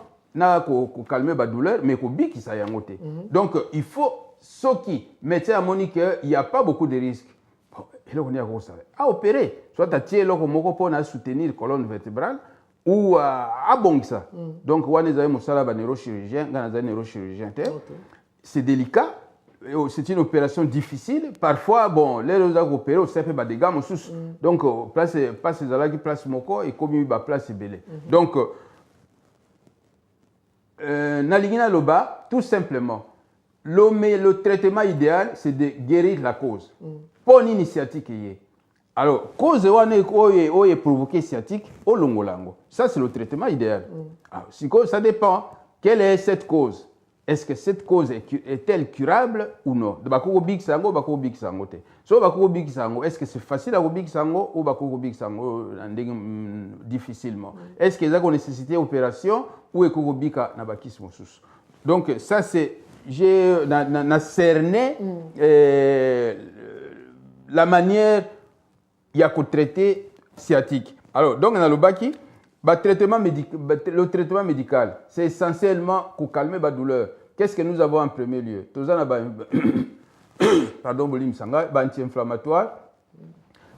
pour calmer la douleur, mais pour big ça y a moté. Donc, il faut ce qui médecin a montré qu'il n'y a pas beaucoup de risques. Et là, on est à opérer. Soit tu as tiré pour soutenir la colonne vertébrale ou à bon ça. Donc, on a un neurochirurgien, c'est délicat. C'est une opération difficile. Parfois, bon, les gens qui opèrent, on fait des gammes. Donc, place là qui place mon corps et comme il va place belé. Donc, Naligina Loba, tout simplement, le traitement idéal, c'est de guérir la cause. Pas une initiative qui est. Alors, cause qui est provoquée sciatique, au longolango. Ça, c'est le traitement idéal. Alors, ça dépend. Quelle est cette cause? Est-ce que cette cause est-elle curable ou non? Est-ce que c'est facile à big sango ou big sango difficilement? Est-ce qu'il y a une nécessité d'opération ou est-ce que donc ça c'est j'ai cerné la manière il y a qu'on traiter sciatique. Alors donc dans le baki le traitement médical, c'est essentiellement pour calmer la douleur. Qu'est-ce que nous avons en premier lieu? Pardon, anti-inflammatoire.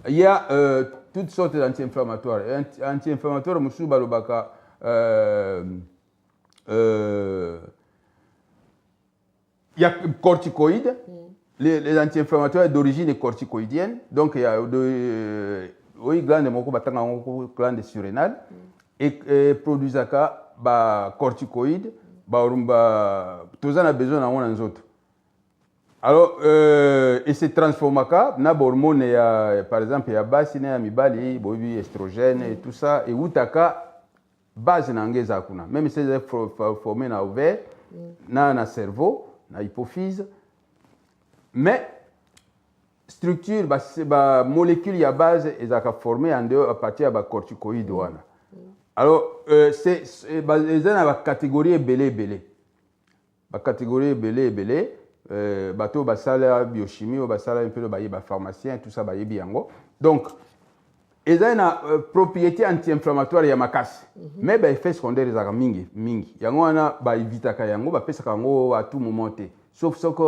Il y a toutes sortes d'anti-inflammatoires. Anti-inflammatoires, il y a corticoïdes. Les anti-inflammatoires d'origine corticoïdienne. Donc, il y a glande surrénale. Et produisent corticoïdes, tous a besoin d'un autre. Alors, et se transforme na hormone par exemple, il y a base, il y a mibali, estrogène et tout ça, et utaka base n'angeza kuna. Même si c'est formé na ovaire, na cerveau, na hypophyse, mais structure, molécule y a base, et ça formé en dehors à partir de corticoïdes. Alors, c'est la catégorie belé. La catégorie belé, bateau basala biochimie, basala un peu de pharmacien, tout ça, biango. Donc, il y a une propriété anti-inflammatoire ya makasi. Mais effet secondaire est mingi. Il y a un éviter kayango, pesa kango à tout moment. Sauf ce que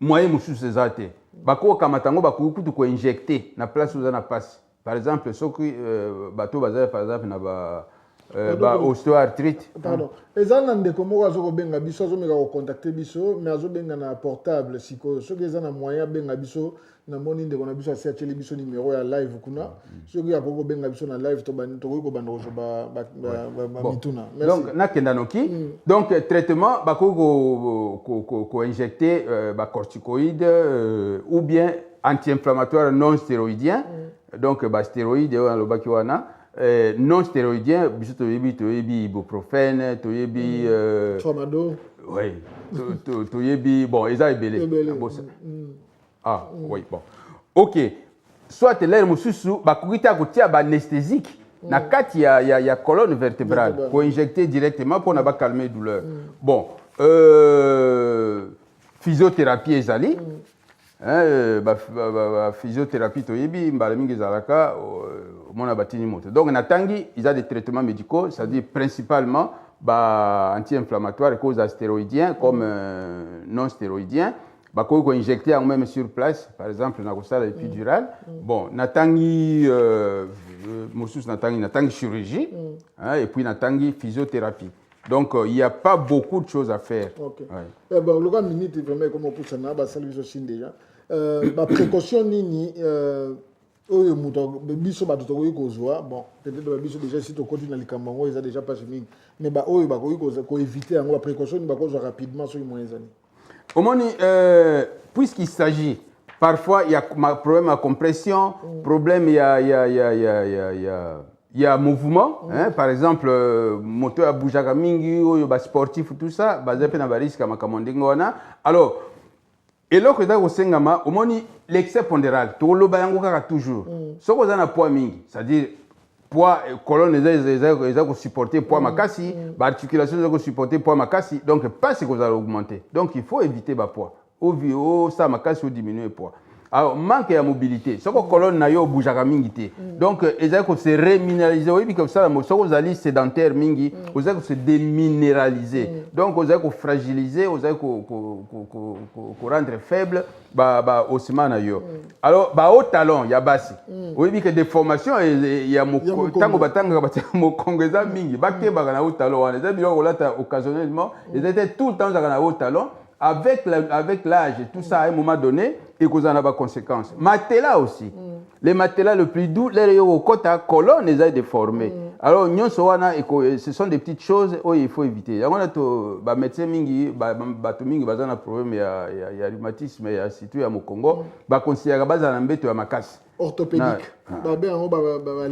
moyen musu ces athées. Bako kamatango bako kutu injecter na place où na passe. Par exemple, ceux qui bateau bazar par exemple na ostéoarthrite. Pardon. Ezana ndeko moko azoko benga biso azomeka ko contacter biso mais azobenga na portable siko ceux qui ezana moyen benga biso na moni ndeko na biso asiacheli biso numéro ya live kuna ceux qui akoko benga biso na live to ko bando so ba mituna. Donc nakenda noki donc traitement bako ko injecter corticoïde ou bien anti-inflammatoire non stéroïdien donc stéroïde dans le baki wana non stéroïdien, biso toyebi ibuprofène, toyebi tramadol. Oui, toyebi bon, ils ont belé. Ah, oui, bon. OK. Soit l'air mususu bakugita kotia anesthésique na kati ya colonne vertébrale pour injecter directement pour na ba calmer douleur. Bon, physiothérapie ezali. Physiothérapie toyebi mbala mingi zalaka mona batini moto. Donc natangi ils ont des traitements médicaux, c'est-à-dire principalement anti-inflammatoires et cause stéroïdiens comme non stéroïdiens. Ko injecter en même sur place, par exemple na kosala épidural. Bon, natangi natangi chirurgie et puis natangi physiothérapie. Donc, il n'y a pas beaucoup de choses à faire. Ok. Ouais. Bon, le cas minute, vraiment, comme on peut s'en avoir, ça lui aussi déjà. La précaution, nini, biso ba totokoki kozwa bon peut-être ba biso déjà si tokoti na likambo ils a déjà pas mingi mais ba oyo ba ko éviter yango la précaution ba kozwa rapidement sur moyen zani omoni puisqu'il s'agit Parfois, il y a problème à compression, problème, il y a mouvement. Hein? Par exemple, moto à boujaka mingi, ou sportif, tout ça, basé sur le risque à alors, et là, quand au moins, l'excès pondéral, tout le monde toujours. Ce qu'on a poids mingi, c'est-à-dire, poids colonne ils supporter poids makasi, articulation ils supporter poids makasi, donc pas ce que vous allez augmenter. Donc il faut éviter le poids. Au ça makasi ou diminuer le poids. Alors manque de mobilité. Ce que colonne na yo bougaka mingi. Donc ils ont se reminéraliser. Oui comme ça ce que vous allez sédentaire mingi, vous allez se déminéraliser. Donc vous allez fragiliser, vous allez rendre faible au ciment na yo. Alors au talon il y a basi. Oui que des formations il y a tango batanga mo congolais mingi. Baké na au talon. Les biloko là occasionnellement, ils étaient tout le temps na au talon. Avec l'âge et tout ça, à un moment donné, et qu'on en a des conséquences. Matelas aussi. Les matelas le plus doux, les colonnes, les a déformés. Alors, ce sont des petites choses qu'il faut éviter. Il y a des médecins qui ont un problème, il y a rhumatisme, il y a surtout au Congo, ils considèrent que c'est un macasse. Orthopédique.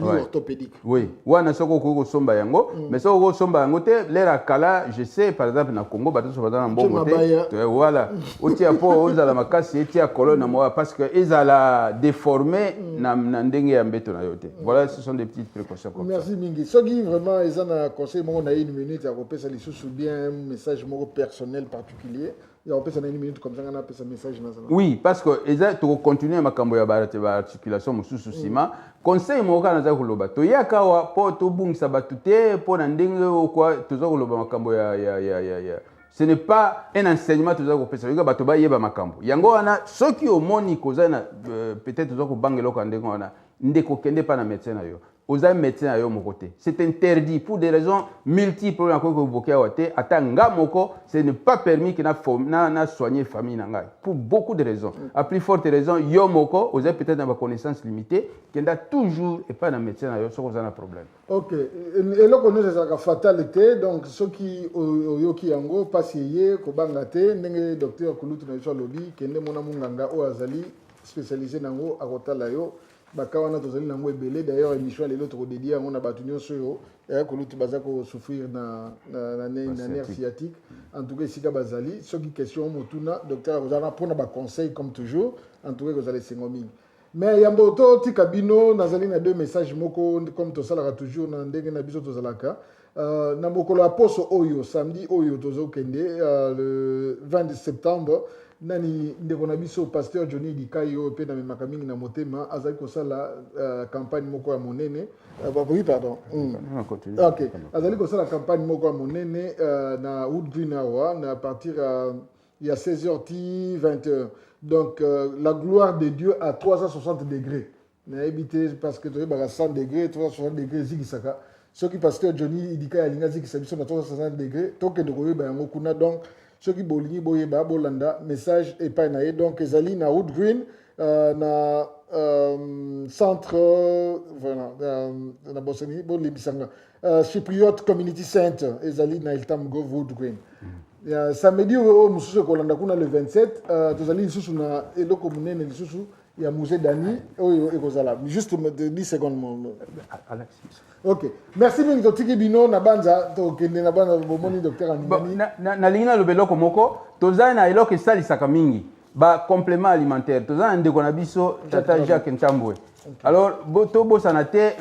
Orthopédique. Oui. Mais si on somba yango te, l'air kala, je sais par exemple na Congo bato so bazana mbongo te. Voilà. Otia po ozala makasi etia colonne moi parce que ezala déformé na ndenge ya mbeto na yote. Voilà, ce sont des petites précautions comme ça. Merci mingi. Soki vraiment ezana conseil mo na 1 minute ya kopesa lisusu bien un message mo personnel particulier. On peut une minute comme ça, on a un message. Oui, parce que tu continues à articulation, conseil moka na za kuloba. To yaka wa po to bungisa batute po na ndenge okwa toza kuloba makambo ya. Ce n'est pas un enseignement toza ko pesa. Yoga bato ba yeba makambo. Yango wana soki omoni koza na peut-être toza ko bangelo ka ndenge wana ndeko kende pa na médecin na yo. Aux médecins à mon côté. C'est interdit pour des raisons multiples. Ce n'est pas permis qu'il n'a soigné la famille. Pour beaucoup de raisons. À plus forte raison, Yomoko, vous avez peut-être une connaissance limitée, qui n'a toujours et pas un médecin, ça cause un problème. Ok. Et là, on a la fatalité. Donc, ceux qui ont yango passé, kobangate, n'engé docteur Kulutu na yosha lobby, kende mona munganga o azali spécialisé nango akotalayo. Bakawana tozali nango ebele d'ailleurs émission lelo to dédié on a batu nyonso yo Kulutu baza ko souffrir na nerf sciatique en tout cas sika bazali ce qui question motuna docteur ozana pona ba conseil comme toujours en tout cas vous allez sengomi mais yambo to tikabino nazali na deux messages moko comme to salaka toujours na ndenge na biso tozalaka na mokolo ya poso oyo samedi oyo tozokende le 20 septembre nani ndeko na biso pasteur Johnny Dikayo pe na memaka mingi na motema azali kosala campagne moko ya monene oui pardon OK azali kosala campagne moko ya monene na Wood Green Hour na partir il y a 16h ti 20h donc la gloire de Dieu à 360 degrés na habité parce que tu es à 100 degrés 360 degrés zikisaka ceux qui pasteur Johnny Dikayo alinga zikisa biso na 360 degrés toke de koyeba yango kuna donc ceux qui bolingi boyeba bolanda message et pas naé donc ezali na Wood Green na centre voilà na Bosnie bolibisanga Chypriot Community Center ezali na Iltam Go Wood Green samedi o mususu kolanda kuna le 27 tozali lisusu na eloko munene lisusu ya musée Dani oyo ekozala juste 10 secondes Alex. OK. Merci mingi totiki bino na banza to kende na banza bomoni docteur Aningani. Na lingina lo beloko moko tozali na eloko esalisaka mingi ba complément alimentaire tozali ndeko na biso tata Jacques Ntambwe. Alors to bosana te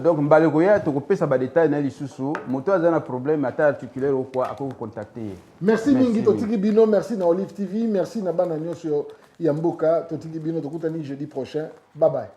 donc mbaleko ya to kopesa ba détail na lisusu moto azana problème ata articulaire ou quoi ako contacter. Merci mingi totiki bino merci na Olive TV merci na bana nyonso ya mboka totiki bino tokutani jeudi prochain bye bye.